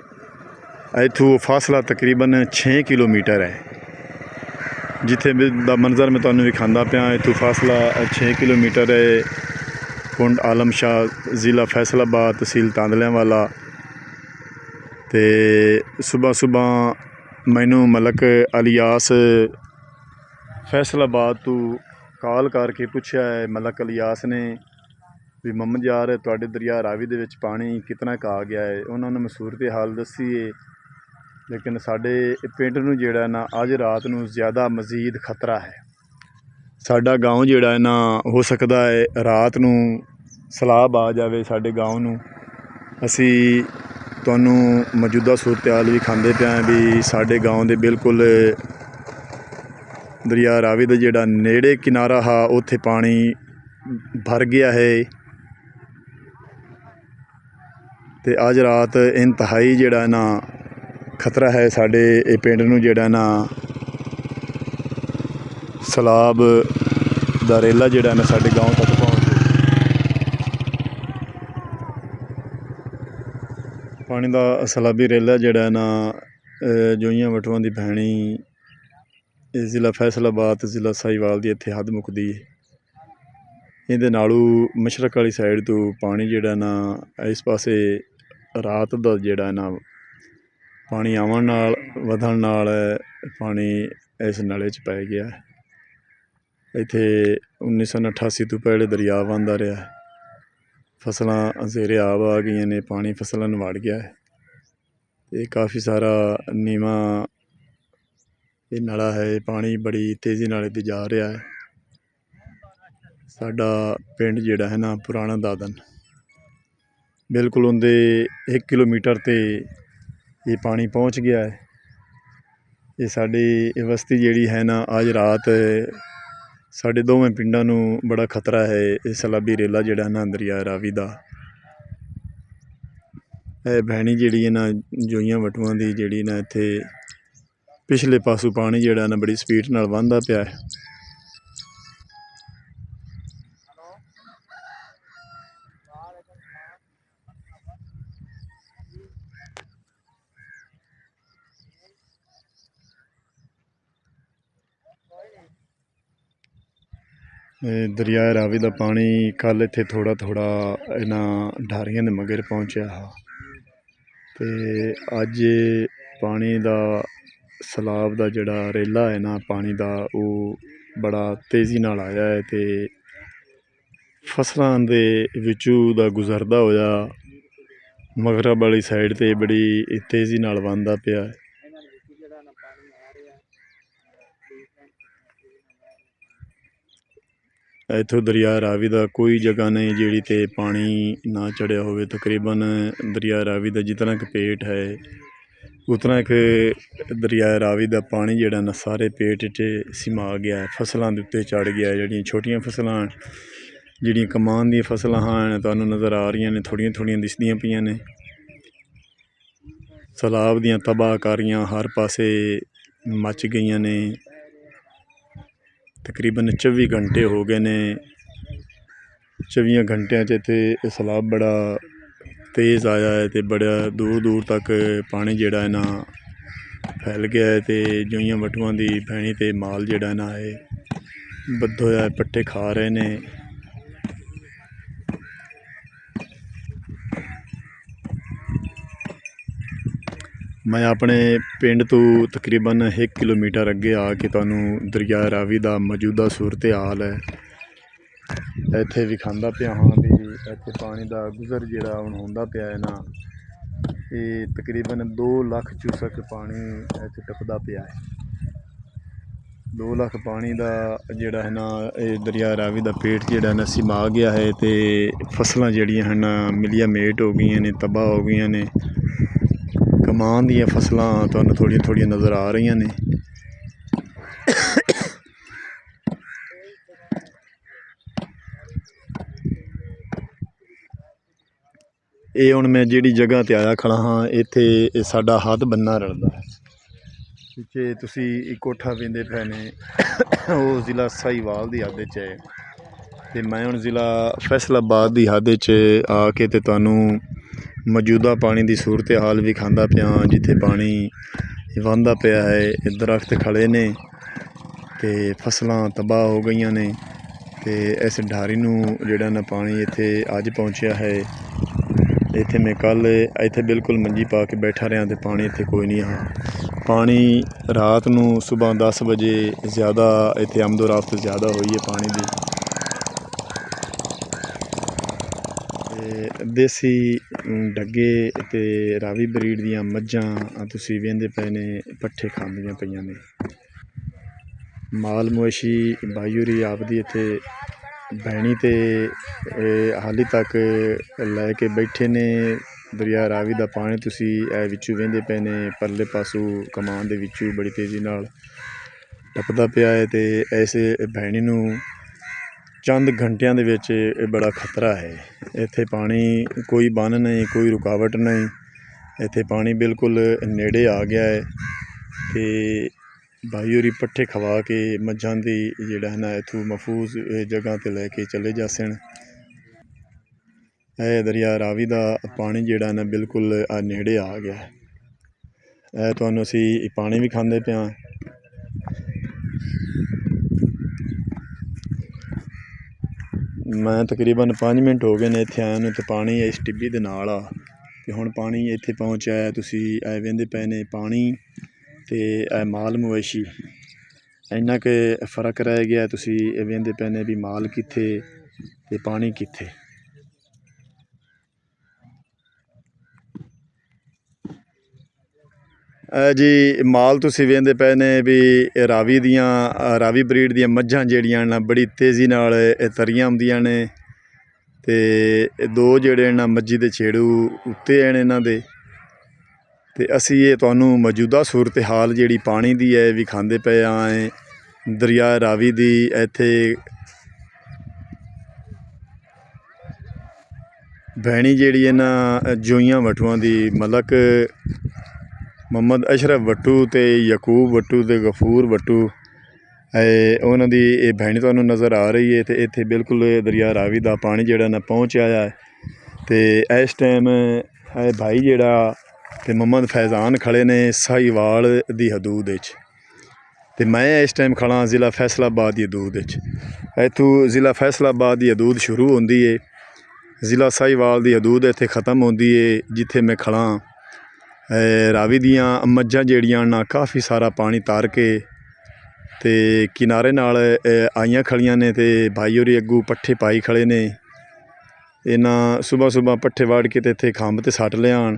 ਇੱਥੋਂ ਫਾਸਲਾ ਤਕਰੀਬਨ 6 ਕਿਲੋਮੀਟਰ ਹੈ। ਜਿੱਥੇ ਦਾ ਮੰਜ਼ਰ ਮੈਂ ਤੁਹਾਨੂੰ ਵਿਖਾਉਂਦਾ ਪਿਆ, ਇੱਥੋਂ ਫਾਸਲਾ 6 ਕਿਲੋਮੀਟਰ ਹੈ। ਕੁੰਡ ਆਲਮ ਸ਼ਾਹ, ਜ਼ਿਲ੍ਹਾ ਫੈਸਲਾਬਾਦ, ਤਹਿਸੀਲ ਤਾਂਦਲਿਆਂ ਵਾਲਾ। ਤੇ ਸੁਬਾਹ ਮੈਨੂੰ ਮਲਕ ਅਲਿਆਸ ਫੈਸਲਾਬਾਦ ਤੋਂ ਕਾਲ ਕਰਕੇ ਪੁੱਛਿਆ ਹੈ ਮਲਕ ਅਲਿਆਸ ਨੇ ਵੀ ਮੁਹੰਮਦ ਯਾਰ ਤੁਹਾਡੇ ਦਰਿਆ ਰਾਵੀ ਦੇ ਵਿੱਚ ਪਾਣੀ ਕਿਤਨਾ ਕੁ ਆ ਗਿਆ ਹੈ। ਉਹਨਾਂ ਨੇ ਸੂਰਤ ਹਾਲ ਦੱਸੀ ਹੈ, ਲੇਕਿਨ ਸਾਡੇ ਪਿੰਡ ਨੂੰ ਜਿਹੜਾ ਨਾ ਅੱਜ ਰਾਤ ਨੂੰ ਜ਼ਿਆਦਾ ਮਜ਼ੀਦ ਖਤਰਾ ਹੈ। ਸਾਡਾ ਗਾਉਂ ਜਿਹੜਾ ਹੈ ਨਾ ਹੋ ਸਕਦਾ ਹੈ ਰਾਤ ਨੂੰ ਸਲਾਬ ਆ ਜਾਵੇ ਸਾਡੇ ਗਾਉਂ ਨੂੰ। ਅਸੀਂ ਤੁਹਾਨੂੰ ਮੌਜੂਦਾ ਸੂਰਤ ਹਾਲ ਵੀ ਖਾਂਦੇ ਪਏ ਹਾਂ ਵੀ ਸਾਡੇ ਗਾਉਂ ਦੇ ਬਿਲਕੁਲ ਦਰਿਆ ਰਾਵੀ ਦਾ ਜਿਹੜਾ ਨੇੜੇ ਕਿਨਾਰਾ ਹਾ ਉੱਥੇ ਪਾਣੀ ਭਰ ਗਿਆ ਹੈ। ਤੇ ਅੱਜ ਰਾਤ ਇੰਤਹਾਈ ਜਿਹੜਾ ਨਾ ਖਤਰਾ ਹੈ ਸਾਡੇ ਇਹ ਪਿੰਡ ਨੂੰ, ਜਿਹੜਾ ਨਾ ਸਲਾਬ ਦਾ ਰੇਲਾ ਜਿਹੜਾ ਨਾ ਸਾਡੇ ਗਾਉਂ ਤੱਕ ਪਹੁੰਚ ਪਾਣੀ ਦਾ ਸਲਾਬੀ ਰੇਲਾ ਜਿਹੜਾ ਨਾ ਜੋਈਆਂ ਵਟਵਾਂ ਦੀ ਭੈਣੀ ਇਹ ਜ਼ਿਲ੍ਹਾ ਫੈਸਲਾਬਾਦ, ਜ਼ਿਲ੍ਹਾ ਸਾਹੀਵਾਲ ਦੀ ਇੱਥੇ ਹੱਦ ਮੁੱਕਦੀ ਹੈ। ਇਹਦੇ ਨਾਲੋਂ ਮਸ਼ਰਕ ਵਾਲੀ ਸਾਈਡ ਤੋਂ ਪਾਣੀ ਜਿਹੜਾ ਨਾ ਇਸ ਪਾਸੇ ਰਾਤ ਦਾ ਜਿਹੜਾ ਨਾ ਪਾਣੀ ਆਉਣ ਨਾਲ ਵਧਣ ਨਾਲ ਪਾਣੀ ਇਸ ਨਾਲੇ 'ਚ ਪੈ ਗਿਆ। ਇੱਥੇ 1988 ਤੋਂ ਪਹਿਲੇ ਦਰਿਆ ਵਹਿੰਦਾ ਰਿਹਾ। ਫਸਲਾਂ ਜ਼ੇਰੇ ਆਬ ਆ ਗਈਆਂ ਨੇ, ਪਾਣੀ ਫਸਲਾਂ ਨੂੰ ਵੜ ਗਿਆ ਹੈ ਤੇ ਕਾਫੀ ਸਾਰਾ ਨੀਵਾਂ ਇਹ ਨਾਲਾ ਹੈ। ਪਾਣੀ ਬੜੀ ਤੇਜ਼ੀ ਨਾਲ ਇੱਥੇ ਜਾ ਰਿਹਾ ਹੈ। ਸਾਡਾ ਪਿੰਡ ਜਿਹੜਾ ਹੈ ਨਾ ਪੁਰਾਣਾ ਦਾਦਨ, ਬਿਲਕੁਲ ਉਹਦੇ 1 ਕਿਲੋਮੀਟਰ ਤੇ ਇਹ ਪਾਣੀ ਪਹੁੰਚ ਗਿਆ ਹੈ। ਇਹ ਸਾਡੀ ਇਹ ਬਸਤੀ ਜਿਹੜੀ ਹੈ ਨਾ, ਅੱਜ ਰਾਤ ਸਾਡੇ ਦੋਵੇਂ ਪਿੰਡਾਂ ਨੂੰ ਬੜਾ ਖਤਰਾ ਹੈ। ਇਹ ਸੈਲਾਬੀ ਰੇਲਾ ਜਿਹੜਾ ਨਾ ਦਰਿਆ ਰਾਵੀ ਦਾ, ਇਹ ਭੈਣੀ ਜਿਹੜੀ ਹੈ ਨਾ ਜੋਈਆਂ ਵਟੂਆਂ ਦੀ ਜਿਹੜੀ ਨਾ ਇੱਥੇ ਪਿਛਲੇ ਪਾਸੋਂ ਪਾਣੀ ਜਿਹੜਾ ਨਾ ਬੜੀ ਸਪੀਡ ਨਾਲ ਵਹਿੰਦਾ ਪਿਆ ਹੈ। ਦਰਿਆ ਰਾਵੀ ਦਾ ਪਾਣੀ ਕੱਲ੍ਹ ਇੱਥੇ ਥੋੜ੍ਹਾ ਇਹਨਾਂ ਢਾਰੀਆਂ ਦੇ ਮਗਰ ਪਹੁੰਚਿਆ ਹਾਂ ਤੇ ਅੱਜ ਪਾਣੀ ਦਾ ਸੈਲਾਬ ਦਾ ਜਿਹੜਾ ਰੇਲਾ ਹੈ ਨਾ ਪਾਣੀ ਦਾ, ਉਹ ਬੜਾ ਤੇਜ਼ੀ ਨਾਲ ਆਇਆ ਹੈ ਤੇ ਫਸਲਾਂ ਦੇ ਵਿੱਚੋਂ ਦਾ ਗੁਜ਼ਰਦਾ ਹੋਇਆ ਮਗਰਬ ਵਾਲੀ ਸਾਈਡ 'ਤੇ ਬੜੀ ਤੇਜ਼ੀ ਨਾਲ ਵਹਿੰਦਾ ਪਿਆ ਹੈ। ਇੱਥੋਂ ਦਰਿਆ ਰਾਵੀ ਦਾ ਕੋਈ ਜਗ੍ਹਾ ਨਹੀਂ ਜਿਹੜੀ 'ਤੇ ਪਾਣੀ ਨਾ ਚੜ੍ਹਿਆ ਹੋਵੇ। ਤਕਰੀਬਨ ਦਰਿਆ ਰਾਵੀ ਦਾ ਜਿਤਨਾ ਕੁ ਪੇਟ ਹੈ ਉਤਨਾ ਕੁ ਦਰਿਆ ਰਾਵੀ ਦਾ ਪਾਣੀ ਜਿਹੜਾ ਨਾ ਸਾਰੇ ਪੇਟ 'ਚ ਸਮਾ ਗਿਆ ਹੈ, ਫਸਲਾਂ ਦੇ ਉੱਤੇ ਚੜ੍ਹ ਗਿਆ। ਜਿਹੜੀਆਂ ਛੋਟੀਆਂ ਫਸਲਾਂ, ਜਿਹੜੀਆਂ ਕਮਾਨ ਦੀਆਂ ਫਸਲਾਂ ਹਨ, ਤੁਹਾਨੂੰ ਨਜ਼ਰ ਆ ਰਹੀਆਂ ਨੇ, ਥੋੜ੍ਹੀਆਂ ਦਿਸਦੀਆਂ ਪਈਆਂ ਨੇ। ਸੈਲਾਬ ਦੀਆਂ ਤਬਾਹਕਾਰੀਆਂ ਹਰ ਪਾਸੇ ਮੱਚ ਗਈਆਂ ਨੇ। ਤਕਰੀਬਨ 24 ਘੰਟੇ ਹੋ ਗਏ ਨੇ। 24 ਘੰਟਿਆਂ 'ਚ ਇੱਥੇ ਸੈਲਾਬ ਬੜਾ ਤੇਜ਼ ਆਇਆ ਹੈ ਤੇ ਬੜਾ ਦੂਰ ਤੱਕ ਪਾਣੀ ਜਿਹੜਾ ਹੈ ਨਾ ਫੈਲ ਗਿਆ ਹੈ ਤੇ ਜੋਈਆਂ ਵਟੂਆਂ ਦੀ ਭੈਣੀ ਤੇ ਮਾਲ ਜਿਹੜਾ ਨਾ ਇਹ ਬੱਧਾ ਹੋਇਆ ਪੱਠੇ ਖਾ ਰਹੇ ਨੇ। ਮੈਂ ਆਪਣੇ ਪਿੰਡ ਤੋਂ ਤਕਰੀਬਨ 1 ਕਿਲੋਮੀਟਰ ਅੱਗੇ ਆ ਕੇ ਤੁਹਾਨੂੰ ਦਰਿਆ ਰਾਵੀ ਦਾ ਮੌਜੂਦਾ ਸੂਰਤ ਹਾਲ ਹੈ ਇੱਥੇ ਵਿਖਾਉਂਦਾ ਪਿਆ ਹਾਂ ਵੀ ਇੱਥੇ ਪਾਣੀ ਦਾ ਗੁਜ਼ਰ ਜਿਹੜਾ ਹੁਣ ਹੁੰਦਾ ਪਿਆ ਹੈ ਨਾ, ਇਹ ਤਕਰੀਬਨ 2 ਲੱਖ ਕਿਊਸਕ ਪਾਣੀ ਇੱਥੇ ਟੱਪਦਾ ਪਿਆ ਹੈ। 2 ਲੱਖ ਪਾਣੀ ਦਾ ਜਿਹੜਾ ਹੈ ਨਾ ਇਹ ਦਰਿਆ ਰਾਵੀ ਦਾ ਪੇਟ ਜਿਹੜਾ ਨਾ ਸਮਾ ਗਿਆ ਹੈ ਤੇ ਫਸਲਾਂ ਜਿਹੜੀਆਂ ਹਨ ਮਿਲੀਆਂ ਮੇਟ ਹੋ ਗਈਆਂ ਨੇ, ਤਬਾਹ ਹੋ ਗਈਆਂ ਨੇ। ਕਮਾਨ ਦੀਆਂ ਫਸਲਾਂ ਤੁਹਾਨੂੰ ਥੋੜ੍ਹੀਆਂ ਨਜ਼ਰ ਆ ਰਹੀਆਂ ਨੇ। ਇਹ ਹੁਣ ਮੈਂ ਜਿਹੜੀ ਜਗ੍ਹਾ 'ਤੇ ਆਇਆ ਖੜਾ ਹਾਂ, ਇੱਥੇ ਸਾਡਾ ਹੱਥ ਬੰਨਾ ਰਲਦਾ ਹੈ। ਪਿੱਛੇ ਤੁਸੀਂ ਇੱਕ ਕੋਠਾ ਵੇਂਦੇ ਪਏ ਨੇ, ਉਹ ਜ਼ਿਲ੍ਹਾ ਸਾਹੀਵਾਲ ਦੀ ਹੱਦ 'ਚ ਹੈ ਤੇ ਮੈਂ ਹੁਣ ਜ਼ਿਲ੍ਹਾ ਫੈਸਲਾਬਾਦ ਦੀ ਹੱਦ 'ਚ ਆ ਕੇ ਤੇ ਤੁਹਾਨੂੰ ਮੌਜੂਦਾ ਪਾਣੀ ਦੀ ਸੂਰਤ ਹਾਲ ਵਿਖਾਉਂਦਾ ਪਿਆ, ਜਿੱਥੇ ਪਾਣੀ ਵਹਿੰਦਾ ਪਿਆ ਹੈ। ਦਰਖਤ ਖੜ੍ਹੇ ਨੇ ਤੇ ਫਸਲਾਂ ਤਬਾਹ ਹੋ ਗਈਆਂ ਨੇ ਤੇ ਇਸ ਢਾਰੀ ਨੂੰ ਜਿਹੜਾ ਨਾ ਪਾਣੀ ਇੱਥੇ ਅੱਜ ਪਹੁੰਚਿਆ ਹੈ। ਇੱਥੇ ਮੈਂ ਕੱਲ੍ਹ ਇੱਥੇ ਬਿਲਕੁਲ ਮੰਜੀ ਪਾ ਕੇ ਬੈਠਾ ਰਿਹਾ ਤੇ ਪਾਣੀ ਇੱਥੇ ਕੋਈ ਨਹੀਂ ਹਾਂ। ਪਾਣੀ ਰਾਤ ਨੂੰ ਸੁਬਾਹ 10 ਵਜੇ ਜ਼ਿਆਦਾ ਇੱਥੇ ਆਮਦੋਰਫਤ ਜ਼ਿਆਦਾ ਹੋਈ ਹੈ ਪਾਣੀ ਦੀ। ਦੇਸੀ ਡੱਗੇ ਤੇ ਰਾਵੀ ਬਰੀਡ ਦੀਆਂ ਮੱਝਾਂ ਤੁਸੀਂ ਵੇਂਦੇ ਪਏ ਨੇ ਪੱਠੇ ਖਾਂਦੀਆਂ ਪਈਆਂ ਨੇ। ਮਾਲ ਮਵੇਸ਼ੀ ਬਾਈਉਰੀ ਆਪਦੀ ਇੱਥੇ ਭੈਣੀ ਤੇ ਹਾਲੀ ਤੱਕ ਲੈ ਕੇ ਬੈਠੇ ਨੇ। ਦਰਿਆ ਰਾਵੀ ਦਾ ਪਾਣੀ ਤੁਸੀਂ ਇਹ ਵਿੱਚੋਂ ਵੇਂਦੇ ਪਏ ਨੇ, ਪਰਲੇ ਪਾਸੋਂ ਕਮਾਨ ਦੇ ਵਿੱਚੋਂ ਬੜੀ ਤੇਜ਼ੀ ਨਾਲ ਟੱਪਦਾ ਪਿਆ ਹੈ ਤੇ ਇਸ ਭੈਣੀ ਨੂੰ ਚੰਦ ਘੰਟਿਆਂ ਦੇ ਵਿੱਚ ਇਹ ਬੜਾ ਖਤਰਾ ਹੈ। ਇੱਥੇ ਪਾਣੀ ਕੋਈ ਬੰਨ ਨਹੀਂ, ਕੋਈ ਰੁਕਾਵਟ ਨਹੀਂ, ਇੱਥੇ ਪਾਣੀ ਬਿਲਕੁਲ ਨੇੜੇ ਆ ਗਿਆ ਹੈ ਤੇ ਭਾਈ ਹੋਰੀ ਪੱਠੇ ਖਵਾ ਕੇ ਮੱਝਾਂ ਦੀ ਜਿਹੜਾ ਹੈ ਨਾ ਇੱਥੋਂ ਮਹਿਫੂਜ਼ ਜਗ੍ਹਾ 'ਤੇ ਲੈ ਕੇ ਚਲੇ ਜਾਸਣ। ਇਹ ਦਰਿਆ ਰਾਵੀ ਦਾ ਪਾਣੀ ਜਿਹੜਾ ਨਾ ਬਿਲਕੁਲ ਨੇੜੇ ਆ ਗਿਆ। ਇਹ ਤੁਹਾਨੂੰ ਅਸੀਂ ਪਾਣੀ ਵੀ ਖਾਂਦੇ ਪਿਆ। ਮੈਂ ਤਕਰੀਬਨ 5 ਮਿੰਟ ਹੋ ਗਏ ਨੇ ਇੱਥੇ ਆਇਆ ਨੂੰ ਤੇ ਪਾਣੀ ਇਸ ਟਿੱਬੀ ਦੇ ਨਾਲ ਆ ਤੇ ਹੁਣ ਪਾਣੀ ਇੱਥੇ ਪਹੁੰਚਿਆ। ਤੁਸੀਂ ਇਹ ਵੇਂਦੇ ਪਏ ਨੇ ਪਾਣੀ ਤੇ ਇਹ ਮਾਲ ਮਵੇਸ਼ੀ, ਇੰਨਾ ਕੁ ਫਰਕ ਰਹਿ ਗਿਆ। ਤੁਸੀਂ ਇਹ ਵੇਂਦੇ ਪਏ ਨੇ ਵੀ ਮਾਲ ਕਿੱਥੇ ਤੇ ਪਾਣੀ ਕਿੱਥੇ। ਜੀ ਮਾਲ ਤੁਸੀਂ ਵੇਖਦੇ ਪਏ ਨੇ ਵੀ ਇਹ ਰਾਵੀ ਬਰੀਡ ਦੀਆਂ ਮੱਝਾਂ ਜਿਹੜੀਆਂ ਨਾ ਬੜੀ ਤੇਜ਼ੀ ਨਾਲ ਇਹ ਤਰੀਆਂ ਆਉਂਦੀਆਂ ਨੇ ਤੇ ਇਹ ਦੋ ਜਿਹੜੇ ਨਾ ਮੱਝੀ ਦੇ ਛੇੜੂ ਉੱਤੇ ਆਣ ਇਹਨਾਂ ਦੇ ਤੇ ਅਸੀਂ ਇਹ ਤੁਹਾਨੂੰ ਮੌਜੂਦਾ ਸੂਰਤ ਹਾਲ ਜਿਹੜੀ ਪਾਣੀ ਦੀ ਹੈ ਵਿਖਾਉਂਦੇ ਪਏ ਆਏ ਦਰਿਆ ਰਾਵੀ ਦੀ। ਇੱਥੇ ਭੈਣੀ ਜਿਹੜੀ ਇਹਨਾਂ ਜੋਈਆਂ ਵਟੂਆਂ ਦੀ ਮਲਕ ਮੁਹੰਮਦ ਅਸ਼ਰਫ ਵੱਟੂ ਤੇ ਯਕੂਬ ਵੱਟੂ ਤੇ ਗਫੂਰ ਵੱਟੂ ਉਹਨਾਂ ਦੀ ਇਹ ਭੈਣੀ ਤੁਹਾਨੂੰ ਨਜ਼ਰ ਆ ਰਹੀ ਹੈ। ਤੇ ਇੱਥੇ ਬਿਲਕੁਲ ਦਰਿਆ ਰਾਵੀ ਦਾ ਪਾਣੀ ਜਿਹੜਾ ਨਾ ਪਹੁੰਚ ਆਇਆ ਹੈ ਤੇ ਇਸ ਟਾਈਮ ਇਹ ਭਾਈ ਜਿਹੜਾ ਤੇ ਮੁਹੰਮਦ ਫੈਜ਼ਾਨ ਖੜੇ ਨੇ ਸਾਹੀਵਾਲ ਦੀ ਹਦੂਦ ਵਿੱਚ ਤੇ ਮੈਂ ਇਸ ਟਾਈਮ ਖੜਾ ਜ਼ਿਲ੍ਹਾ ਫੈਸਲਾਬਾਦ ਦੀ ਹਦੂਦ ਵਿੱਚ। ਇੱਥੋਂ ਜ਼ਿਲ੍ਹਾ ਫੈਸਲਾਬਾਦ ਦੀ ਹਦੂਦ ਸ਼ੁਰੂ ਹੁੰਦੀ ਹੈ, ਜ਼ਿਲ੍ਹਾ ਸਾਹੀਵਾਲ ਦੀ ਹਦੂਦ ਇੱਥੇ ਖ਼ਤਮ ਹੁੰਦੀ ਹੈ। ਜਿੱਥੇ ਮੈਂ ਖੜਾ ਰਾਵੀ ਦੀਆਂ ਮੱਝਾਂ ਜਿਹੜੀਆਂ ਨਾ ਕਾਫੀ ਸਾਰਾ ਪਾਣੀ ਤਾਰ ਕੇ ਤੇ ਕਿਨਾਰੇ ਨਾਲ ਆਈਆਂ ਖੜੀਆਂ ਨੇ ਤੇ ਭਾਈ ਹੋਰੀ ਅੱਗੂ ਪੱਠੇ ਪਾਈ ਖੜੇ ਨੇ। ਇਹਨਾਂ ਸੁਬਾਹ ਪੱਠੇ ਵਾੜ ਕੇ ਤੇ ਇੱਥੇ ਖੰਭ ਤੇ ਸੱਟ ਲਿਆਣ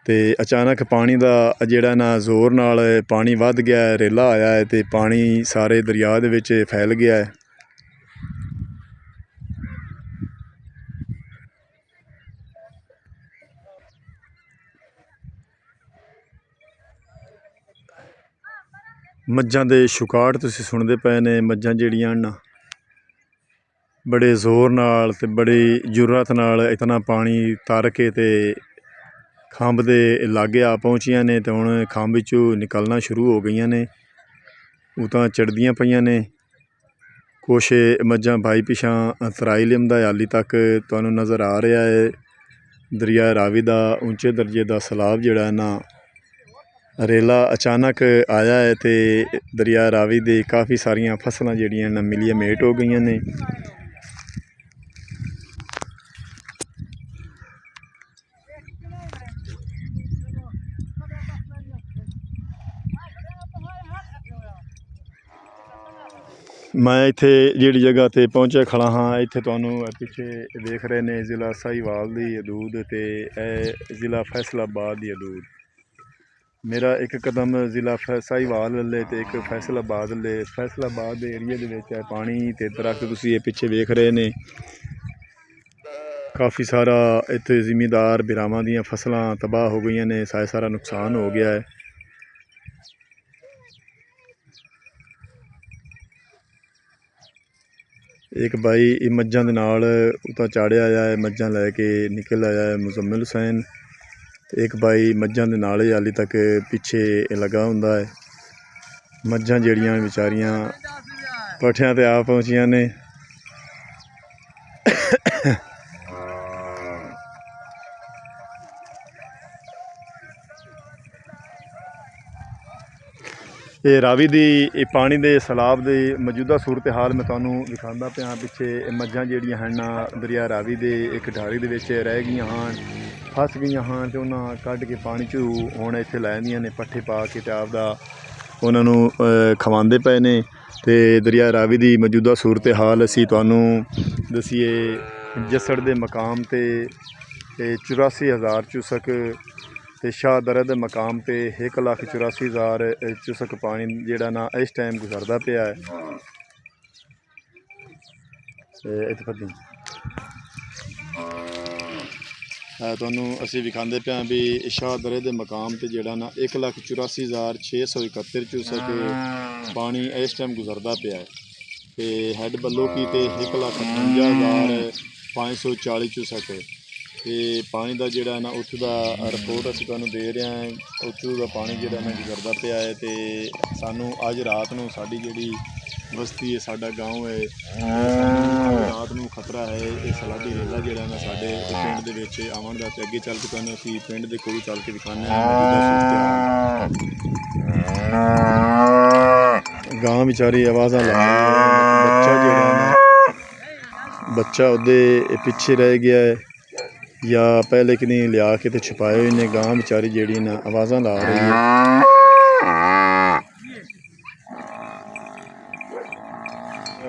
ਤੇ ਅਚਾਨਕ ਪਾਣੀ ਦਾ ਜਿਹੜਾ ਨਾ ਜ਼ੋਰ ਨਾਲ ਪਾਣੀ ਵੱਧ ਗਿਆ, ਰੇਲਾ ਆਇਆ ਹੈ ਤੇ ਪਾਣੀ ਸਾਰੇ ਦਰਿਆ ਦੇ ਵਿੱਚ ਫੈਲ ਗਿਆ ਹੈ। ਮੱਝਾਂ ਦੇ ਸ਼ੁਕਾਟ ਤੁਸੀਂ ਸੁਣਦੇ ਪਏ ਨੇ। ਮੱਝਾਂ ਜਿਹੜੀਆਂ ਨਾ ਬੜੇ ਜ਼ੋਰ ਨਾਲ ਤੇ ਬੜੀ ਜੁਰਅਤ ਨਾਲ ਇਤਨਾ ਪਾਣੀ ਤਰ ਕੇ ਤੇ ਖੰਭ ਦੇ ਲਾਗੇ ਆ ਪਹੁੰਚੀਆਂ ਨੇ ਤੇ ਹੁਣ ਖੰਭ ਵਿੱਚੋਂ ਨਿਕਲਣਾ ਸ਼ੁਰੂ ਹੋ ਗਈਆਂ ਨੇ। ਉਹ ਤਾਂ ਚੜ੍ਹਦੀਆਂ ਪਈਆਂ ਨੇ। ਕੁਛ ਮੱਝਾਂ ਭਾਈ ਪਿਛਾਂ ਤਰਾਈ ਲਿਆਉਂਦਾ ਹਾਲੀ ਤੱਕ ਤੁਹਾਨੂੰ ਨਜ਼ਰ ਆ ਰਿਹਾ ਹੈ। ਦਰਿਆ ਰਾਵੀ ਦਾ ਉੱਚੇ ਦਰਜੇ ਦਾ ਸੈਲਾਬ ਜਿਹੜਾ ਨਾ ਰੇਲਾ ਅਚਾਨਕ ਆਇਆ ਹੈ ਤੇ ਦਰਿਆ ਰਾਵੀ ਦੇ ਕਾਫੀ ਸਾਰੀਆਂ ਫਸਲਾਂ ਜਿਹੜੀਆਂ ਨਾ ਮਿਲੀਆਂ ਮੇਟ ਹੋ ਗਈਆਂ ਨੇ। ਮੈਂ ਇੱਥੇ ਜਿਹੜੀ ਜਗ੍ਹਾ 'ਤੇ ਪਹੁੰਚਿਆ ਖੜਾ ਹਾਂ, ਇੱਥੇ ਤੁਹਾਨੂੰ ਪਿੱਛੇ ਦੇਖ ਰਹੇ ਨੇ ਜ਼ਿਲ੍ਹਾ ਸਾਹੀਵਾਲ ਦੀ ਹਦੂਦ ਤੇ ਇਹ ਜ਼ਿਲ੍ਹਾ ਫੈਸਲਾਬਾਦ ਦੀ ਹਦੂਦ। ਮੇਰਾ ਇੱਕ ਕਦਮ ਜ਼ਿਲ੍ਹਾ ਸਾਹੀਵਾਲ ਵੱਲੇ ਤੇ ਇੱਕ ਫੈਸਲਾਬਾਦ ਵੱਲੇ। ਫੈਸਲਾਬਾਦ ਦੇ ਏਰੀਏ ਦੇ ਵਿੱਚ ਹੈ ਪਾਣੀ ਤੇ ਦਰਖਤ ਤੁਸੀਂ ਇਹ ਪਿੱਛੇ ਵੇਖ ਰਹੇ ਨੇ। ਕਾਫੀ ਸਾਰਾ ਇੱਥੇ ਜ਼ਿਮੀਂਦਾਰ ਬਿਰਾਵਾਂ ਦੀਆਂ ਫਸਲਾਂ ਤਬਾਹ ਹੋ ਗਈਆਂ ਨੇ, ਸਾਰਾ ਨੁਕਸਾਨ ਹੋ ਗਿਆ ਹੈ। ਇੱਕ ਬਾਈ ਮੱਝਾਂ ਦੇ ਨਾਲ ਉਤਾਂ ਚਾੜਿਆ ਆਇਆ ਹੈ, ਮੱਝਾਂ ਲੈ ਕੇ ਨਿਕਲ ਆਇਆ ਹੈ ਮੁਜ਼ੰਮਿਲ ਹੁਸੈਨ। ਇੱਕ ਬਾਈ ਮੱਝਾਂ ਦੇ ਨਾਲ ਹੀ ਹਾਲੀ ਤੱਕ ਪਿੱਛੇ ਲੱਗਾ ਹੁੰਦਾ ਹੈ। ਮੱਝਾਂ ਜਿਹੜੀਆਂ ਵਿਚਾਰੀਆਂ ਪੱਠਿਆਂ 'ਤੇ ਆ ਪਹੁੰਚੀਆਂ ਨੇ। ਇਹ ਰਾਵੀ ਦੀ ਪਾਣੀ ਦੇ ਸੈਲਾਬ ਦੀ ਮੌਜੂਦਾ ਸੂਰਤ ਹਾਲ ਮੈਂ ਤੁਹਾਨੂੰ ਦਿਖਾਉਂਦਾ ਪਿਆ। ਪਿੱਛੇ ਮੱਝਾਂ ਜਿਹੜੀਆਂ ਹਨ ਦਰਿਆ ਰਾਵੀ ਦੇ ਇੱਕ ਢਾੜੀ ਦੇ ਵਿੱਚ ਰਹਿ ਗਈਆਂ ਹਨ, ਫਸ ਗਈਆਂ ਹਨ ਤੇ ਉਹਨਾਂ ਕੱਢ ਕੇ ਪਾਣੀ 'ਚ ਹੁਣ ਇੱਥੇ ਲੈ ਆਉਂਦੀਆਂ ਨੇ ਪੱਠੇ ਪਾ ਕੇ ਤੇ ਆਪਦਾ ਉਹਨਾਂ ਨੂੰ ਖਵਾਉਂਦੇ ਪਏ ਨੇ। ਤੇ ਦਰਿਆ ਰਾਵੀ ਦੀ ਮੌਜੂਦਾ ਸੂਰਤ ਹਾਲ ਅਸੀਂ ਤੁਹਾਨੂੰ ਦਸੀਏ। ਜਸੜ ਦੇ ਮਕਾਮ ਤੇ 84,000 ਚੂਸਕ ਤੇ ਸ਼ਾਹਦਰਾ ਦੇ ਮਕਾਮ ਤੇ 1,84,000 ਚੂਸਕ ਪਾਣੀ ਜਿਹੜਾ ਨਾ ਇਸ ਟਾਈਮ ਗੁਜ਼ਰਦਾ ਪਿਆ ਹੈ। ਇੱਥੇ ਫੱਦੀ ਤੁਹਾਨੂੰ ਅਸੀਂ ਵਿਖਾਉਂਦੇ ਪਿਆ ਵੀ ਸ਼ਾਹਦਰੇ ਦੇ ਮਕਾਮ ਤੇ ਜਿਹੜਾ ਨਾ 1,84,671 ਚੂਸਕ ਪਾਣੀ ਇਸ ਟਾਈਮ ਗੁਜ਼ਰਦਾ ਪਿਆ ਹੈ ਤੇ ਹੈਡ ਬੱਲੋਕੀ ਤੇ 1,58,540 ਚੂਸਕ ਤੇ ਪਾਣੀ ਦਾ ਜਿਹੜਾ ਨਾ ਉੱਥੋਂ ਦਾ ਰਿਪੋਰਟ ਅਸੀਂ ਤੁਹਾਨੂੰ ਦੇ ਰਹੇ ਹਾਂ। ਉੱਥੋਂ ਦਾ ਪਾਣੀ ਜਿਹੜਾ ਨਾ ਗੁਜ਼ਰਦਾ ਪਿਆ ਹੈ ਤੇ ਸਾਨੂੰ ਅੱਜ ਰਾਤ ਨੂੰ ਸਾਡੀ ਜਿਹੜੀ ਬਸਤੀ ਹੈ, ਸਾਡਾ ਗਾँव ਹੈ, ਰਾਤ ਨੂੰ ਖਤਰਾ ਹੈ। ਇਹ ਸਲਾਦੀ ਰੇਲਾ ਜਿਹੜਾ ਨਾ ਸਾਡੇ ਪਿੰਡ ਦੇ ਵਿੱਚ ਆਉਣ ਦਾ ਤੇ ਅੱਗੇ ਚੱਲ ਕੇ ਤੁਹਾਨੂੰ ਅਸੀਂ ਪਿੰਡ ਦੇ ਕੋਲ ਚੱਲ ਕੇ ਦਿਖਾਉਂਦੇ ਹਾਂ। ਗਾਂ ਵਿਚਾਰੀ ਆਵਾਜ਼ਾਂ ਲਾ ਬੱਚਾ ਜਿਹੜਾ ਨਾ ਬੱਚਾ ਉਹਦੇ ਪਿੱਛੇ ਰਹਿ ਗਿਆ ਹੈ ਜਾਂ ਪਹਿਲੇ ਕਿ ਨਹੀਂ ਲਿਆ ਕੇ ਤੇ ਛੁਪਾਏ ਹੋਏ ਨੇ। ਗਾਂ ਵਿਚਾਰੀ ਜਿਹੜੀ ਨਾ ਆਵਾਜ਼ਾਂ ਲਾ ਰਹੀ ਹੈ।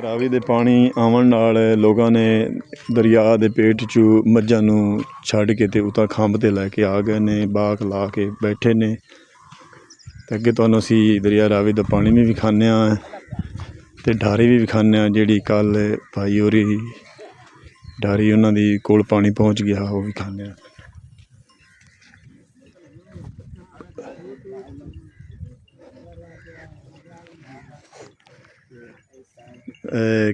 ਰਾਵੀ ਦੇ ਪਾਣੀ ਆਉਣ ਨਾਲ ਲੋਕਾਂ ਨੇ ਦਰਿਆ ਦੇ ਪੇਟ 'ਚ ਮੱਝਾਂ ਨੂੰ ਛੱਡ ਕੇ ਤੇ ਉਤਾਂ ਖੰਭ 'ਤੇ ਲੈ ਕੇ ਆ ਗਏ ਨੇ, ਬਾਗ ਲਾ ਕੇ ਬੈਠੇ ਨੇ। ਅਤੇ ਅੱਗੇ ਤੁਹਾਨੂੰ ਅਸੀਂ ਦਰਿਆ ਰਾਵੀ ਦਾ ਪਾਣੀ ਵੀ ਵਿਖਾਉਂਦੇ ਹਾਂ ਅਤੇ ਢਾਰੀ ਵੀ ਵਿਖਾਉਂਦੇ ਹਾਂ, ਜਿਹੜੀ ਕੱਲ੍ਹ ਭਾਈ ਹੋਰੀ ਢਾਰੀ ਉਹਨਾਂ ਦੀ ਕੋਲ ਪਾਣੀ ਪਹੁੰਚ ਗਿਆ, ਉਹ ਵਿਖਾਉਂਦੇ ਹਾਂ।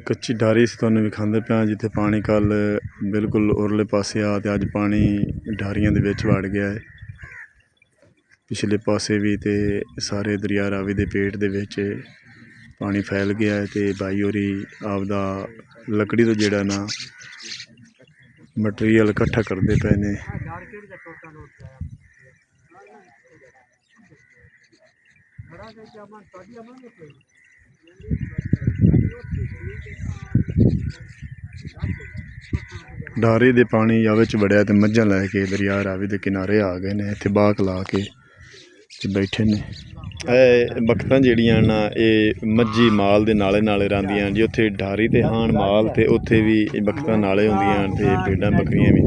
ਕੱਚੀ ਢਾਰੀ ਅਸੀਂ ਤੁਹਾਨੂੰ ਵਿਖਾਉਂਦੇ ਪਿਆ, ਜਿੱਥੇ ਪਾਣੀ ਕੱਲ੍ਹ ਬਿਲਕੁਲ ਉਰਲੇ ਪਾਸੇ ਆ ਅਤੇ ਅੱਜ ਪਾਣੀ ਢਾਰੀਆਂ ਦੇ ਵਿੱਚ ਵੜ ਗਿਆ ਹੈ। ਪਿਛਲੇ ਪਾਸੇ ਵੀ ਅਤੇ ਸਾਰੇ ਦਰਿਆ ਰਾਵੀ ਦੇ ਪੇਟ ਦੇ ਵਿੱਚ ਪਾਣੀ ਫੈਲ ਗਿਆ ਹੈ ਅਤੇ ਭਾਈ ਹੋਰੀ ਆਪਦਾ ਲੱਕੜੀ ਤੋਂ ਜਿਹੜਾ ਨਾ ਮਟੀਰੀਅਲ ਇਕੱਠਾ ਕਰਦੇ ਪਏ ਨੇ। ਢਾਰੇ ਦੇ ਪਾਣੀ ਆ ਵਿੱਚ ਵੜਿਆ ਅਤੇ ਮੱਝਾਂ ਲੈ ਕੇ ਦਰਿਆ ਰਾਵੀ ਦੇ ਕਿਨਾਰੇ ਆ ਗਏ ਨੇ, ਇੱਥੇ ਬਾਗ ਲਾ ਕੇ ਬੈਠੇ ਨੇ। ਇਹ ਬਖਤਾਂ ਜਿਹੜੀਆਂ ਨਾ ਇਹ ਮੱਝੀ ਮਾਲ ਦੇ ਨਾਲੇ ਨਾਲੇ ਰਹਿੰਦੀਆਂ ਜੀ, ਉੱਥੇ ਢਾਰੀ ਤੇ ਹਾਣ ਮਾਲ ਅਤੇ ਉੱਥੇ ਵੀ ਬਖਤਾਂ ਨਾਲੇ ਹੁੰਦੀਆਂ ਅਤੇ ਭੇਡਾਂ ਬੱਕਰੀਆਂ ਵੀ,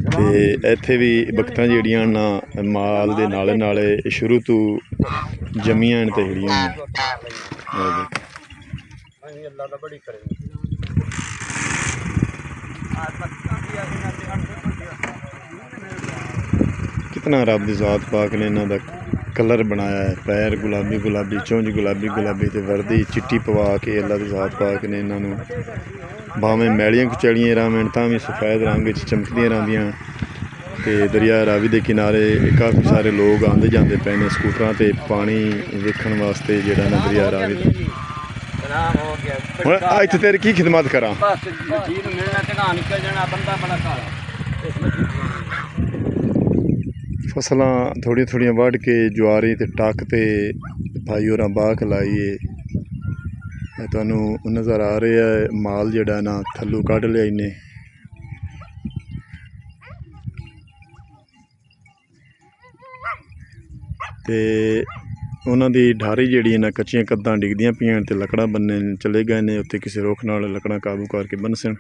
ਅਤੇ ਇੱਥੇ ਵੀ ਬਖਤਾਂ ਜਿਹੜੀਆਂ ਨਾ ਮਾਲ ਦੇ ਨਾਲੇ ਨਾਲੇ ਸ਼ੁਰੂ ਤੋਂ ਜੰਮੀਆਂ ਅਤੇ ਜਿਹੜੀਆਂ कितना रब दी ज़ात पाक ने इन्हां दा कलर बनाया है, पैर गुलाबी गुलाबी, चुंझ गुलाबी गुलाबी ते वर्दी चिट्टी पवा के अल्लाह दी ज़ात पाक ने इन्हां नूं भावें मैलियां कुचैलियां रहन तां भी सफेद रंग च चमकदियां रहिंदियां। ते दरिया रावी दे किनारे काफ़ी सारे लोग आंदे जांदे पे ने स्कूटरां ते पानी वेखण वास्ते जिहड़ा ना दरिया रावी हुण इत्थे तेरी की खिदमत करां? बस मच्छी नूं मिलना ते निकल जाना बंदा बड़ा काला। फसलां थोड़ियां थोड़ियां वढ़ के ज्वारी ते टक ते भाई होरां बाग लाईए तुहानूं नज़र आ रहा है माल जिहड़ा ना थल्लों कढ लिया इन्हें। ते उन्हां दी ढारी जिहड़ी ना कच्चियां कंधां डिगदियां पईयां ते लकड़ां बन्ने चले गए ने, उत्थे किसी रुख नाल लकड़ां काबू करके बन्नसन।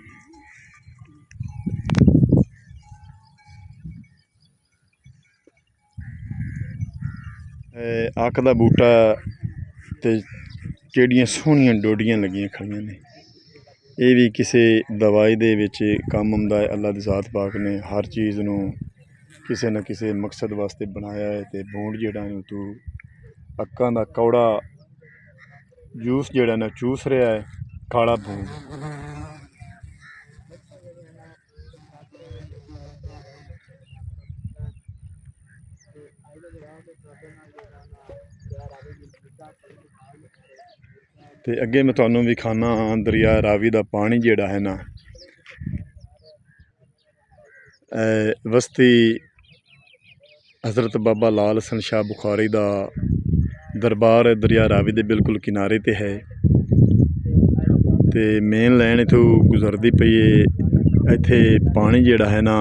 अक दा बूटा ते ਜਿਹੜੀਆਂ ਸੋਹਣੀਆਂ ਡੋਡੀਆਂ ਲੱਗੀਆਂ ਖੜੀਆਂ ਨੇ, ਇਹ ਵੀ ਕਿਸੇ ਦਵਾਈ ਦੇ ਵਿੱਚ ਕੰਮ ਆਉਂਦਾ ਹੈ। ਅੱਲਾ ਦੀ ਜ਼ਾਤ ਪਾਕ ਨੇ ਹਰ ਚੀਜ਼ ਨੂੰ ਕਿਸੇ ਨਾ ਕਿਸੇ ਮਕਸਦ ਵਾਸਤੇ ਬਣਾਇਆ ਹੈ। ਤੇ ਬੂੰਡ ਜਿਹੜਾ ਨੂੰ ਤੂੰ ਅੱਕਾਂ ਦਾ ਕੌੜਾ ਜੂਸ ਜਿਹੜਾ ਨਾ ਚੂਸ ਰਿਹਾ ਹੈ, ਕਾਲਾ ਬੂੰਡ। ਤੇ ਅੱਗੇ ਮੈਂ ਤੁਹਾਨੂੰ ਵਿਖਾਣਾ ਦਰਿਆ ਰਾਵੀ ਦਾ ਪਾਣੀ ਜਿਹੜਾ ਹੈ ਨਾ, ਬਸਤੀ ਹਜ਼ਰਤ ਬਾਬਾ ਲਾਲ ਹਸਨ ਸ਼ਾਹ ਬੁਖਾਰੀ ਦਾ ਦਰਬਾਰ ਦਰਿਆ ਰਾਵੀ ਦੇ ਬਿਲਕੁਲ ਕਿਨਾਰੇ 'ਤੇ ਹੈ ਤੇ ਮੇਨ ਲਾਈਨ ਇੱਥੋਂ ਗੁਜ਼ਰਦੀ ਪਈ ਹੈ। ਇੱਥੇ ਪਾਣੀ ਜਿਹੜਾ ਹੈ ਨਾ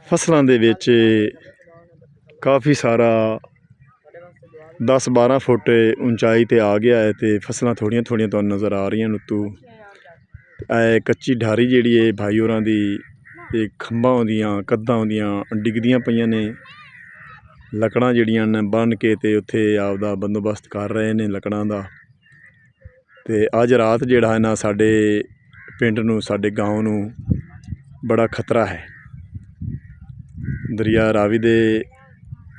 ਫਸਲਾਂ ਦੇ ਵਿੱਚ ਕਾਫੀ ਸਾਰਾ 10-12 ਫੁੱਟ ਉਚਾਈ 'ਤੇ ਆ ਗਿਆ ਹੈ ਤੇ ਫਸਲਾਂ ਥੋੜ੍ਹੀਆਂ ਥੋੜ੍ਹੀਆਂ ਤੁਹਾਨੂੰ ਨਜ਼ਰ ਆ ਰਹੀਆਂ ਨੇ ਉੱਤੋਂ। ਕੱਚੀ ਢਾਰੀ ਜਿਹੜੀ ਹੈ ਭਾਈ ਹੋਰਾਂ ਦੀ, ਇਹ ਖੰਭਾਂ ਆਉਂਦੀਆਂ ਕੰਧਾਂ ਆਉਂਦੀਆਂ ਡਿੱਗਦੀਆਂ ਪਈਆਂ ਨੇ, ਲੱਕੜਾਂ ਜਿਹੜੀਆਂ ਨੇ ਬੰਨ੍ਹ ਕੇ ਤੇ ਉੱਥੇ ਆਪਦਾ ਬੰਦੋਬਸਤ ਕਰ ਰਹੇ ਨੇ ਲੱਕੜਾਂ ਦਾ। ਤੇ ਅੱਜ ਰਾਤ ਜਿਹੜਾ ਹੈ ਨਾ ਸਾਡੇ ਪਿੰਡ ਨੂੰ, ਸਾਡੇ ਗਾঁव ਨੂੰ ਬੜਾ ਖਤਰਾ ਹੈ। ਦਰਿਆ ਰਾਵੀ ਦੇ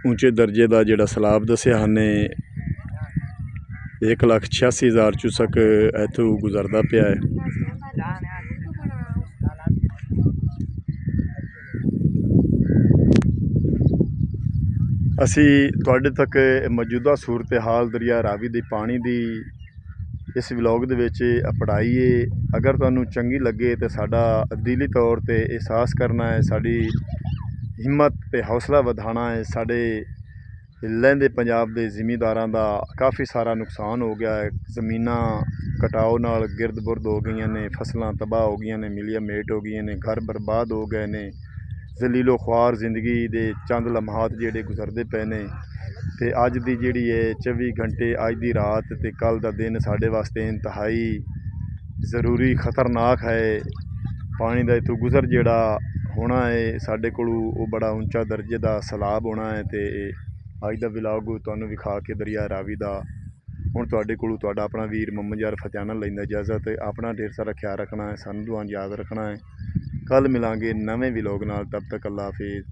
ਉੱਚੇ ਦਰਜੇ ਦਾ ਜਿਹੜਾ ਸੈਲਾਬ ਦੱਸਿਆ ਨੇ 1,86,000 ਚੂਸਕ ਇੱਥੋਂ ਗੁਜ਼ਰਦਾ ਪਿਆ ਹੈ। ਅਸੀਂ ਤੁਹਾਡੇ ਤੱਕ ਮੌਜੂਦਾ ਸੂਰਤ ਹਾਲ ਦਰਿਆ ਰਾਵੀ ਦੇ ਪਾਣੀ ਦੀ ਇਸ ਵਲੌਗ ਦੇ ਵਿੱਚ ਪੜਾਈਏ। ਅਗਰ ਤੁਹਾਨੂੰ ਚੰਗੀ ਲੱਗੇ ਤਾਂ ਸਾਡਾ ਦਿਲੀ ਤੌਰ 'ਤੇ ਅਹਿਸਾਸ ਕਰਨਾ ਹੈ, ਸਾਡੀ ਹਿੰਮਤ ਤੇ ਹੌਸਲਾ ਵਧਾਉਣਾ ਹੈ। ਸਾਡੇ ਲਹਿੰਦੇ ਪੰਜਾਬ ਦੇ ਜ਼ਿਮੀਂਦਾਰਾਂ ਦਾ ਕਾਫੀ ਸਾਰਾ ਨੁਕਸਾਨ ਹੋ ਗਿਆ ਹੈ, ਜ਼ਮੀਨਾਂ ਕਟਾਓ ਨਾਲ ਗਿਰਦ ਬੁਰਦ ਹੋ ਗਈਆਂ ਨੇ, ਫਸਲਾਂ ਤਬਾਹ ਹੋ ਗਈਆਂ ਨੇ, ਮਿਲੀਆਂ ਮੇਟ ਹੋ ਗਈਆਂ ਨੇ, ਘਰ ਬਰਬਾਦ ਹੋ ਗਏ ਨੇ। ਜ਼ਲੀਲੋ ਖ਼ੁਆਰ ਜ਼ਿੰਦਗੀ ਦੇ ਚੰਦ ਲਮਹਾਤ ਜਿਹੜੇ ਗੁਜ਼ਰਦੇ ਪਏ ਨੇ। ਤੇ ਅੱਜ ਦੀ ਜਿਹੜੀ ਹੈ 24 ਘੰਟੇ, ਅੱਜ ਦੀ ਰਾਤ ਤੇ ਕੱਲ੍ਹ ਦਾ ਦਿਨ ਸਾਡੇ ਵਾਸਤੇ ਇੰਤਹਾਈ ਜ਼ਰੂਰੀ ਖਤਰਨਾਕ ਹੈ। ਪਾਣੀ ਦਾ ਇੱਥੋਂ ਗੁਜ਼ਰ ਜਿਹੜਾ ਹੋਣਾ ਹੈ ਸਾਡੇ ਕੋਲੋਂ ਉਹ ਬੜਾ ਉੱਚਾ ਦਰਜੇ ਦਾ ਸੈਲਾਬ ਹੋਣਾ ਹੈ। ਅਤੇ ਅੱਜ ਦਾ ਵਲੌਗ ਤੁਹਾਨੂੰ ਵਿਖਾ ਕੇ ਦਰਿਆ ਰਾਵੀ ਦਾ ਹੁਣ ਤੁਹਾਡੇ ਕੋਲੋਂ ਤੁਹਾਡਾ ਆਪਣਾ ਵੀਰ ਮੁਹੰਮਦ ਯਾਰ ਫਤਿਹ ਨਾਲ ਲੈਂਦਾ ਇਜਾਜ਼ਤ। ਆਪਣਾ ਢੇਰ ਸਾਰਾ ਖਿਆਲ ਰੱਖਣਾ ਹੈ, ਸਾਨੂੰ ਦੁਆ ਯਾਦ ਰੱਖਣਾ ਹੈ। ਕੱਲ੍ਹ ਮਿਲਾਂਗੇ ਨਵੇਂ ਵਲੌਗ ਨਾਲ, ਤਬ ਤੱਕ ਅੱਲਾ ਹਾਫਿਜ਼।